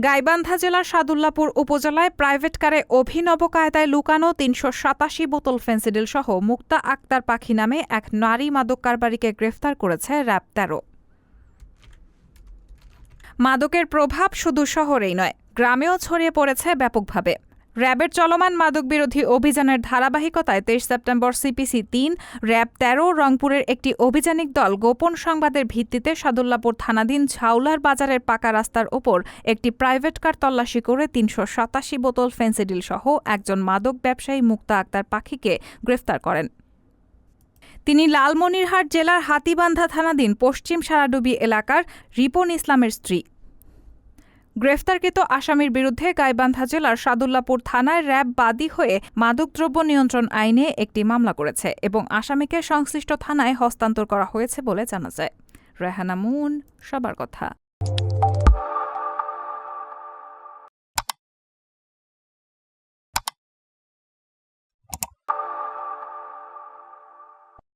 গাইবান্ধা জেলার সাদুল্লাপুর উপজেলায় প্রাইভেট কারে অভিনব কায়দায় লুকানো ৩৮৭ বোতল ফেনসিডিল সহ মুক্তা আক্তার পাখি নামে এক নারী মাদক কারবারিকে গ্রেফতার করেছে র্যাব ১৩। মাদকের প্রভাব শুধু শহরেই নয়, গ্রামেও ছড়িয়ে পড়েছে ব্যাপকভাবে। র্যাবের চলমান মাদক বিরোধী অভিযানের ধারাবাহিকতায় ২৩ সেপ্টেম্বর সিপিসি-৩, র্যাব ১৩ রংপুরের একটি অভিযানিক দল গোপন সংবাদের ভিত্তিতে সাদুল্লাপুর থানাধীন ঝাউলার বাজারের পাকা রাস্তার ওপর একটি প্রাইভেট কার তল্লাশি করে ৩৮৭ বোতল ফেনসিডিল সহ একজন মাদক ব্যবসায়ী মুক্তা আক্তার পাখিকে গ্রেফতার করেন। তিনি লালমনিরহাট জেলার হাতীবান্ধা থানাধীন পশ্চিম সারাডুবি এলাকার রিপন ইসলামের স্ত্রী। গ্রেফতারকৃত আসামির বিরুদ্ধে গাইবান্ধা জেলার সাদুল্লাপুর থানায় র্যাব বাদী হয়ে মাদকদ্রব্য নিয়ন্ত্রণ আইনে একটি মামলা করেছে এবং আসামিকে সংশ্লিষ্ট থানায় হস্তান্তর করা হয়েছে বলে জানা যায়। রেহানা মুন, সবার কথা।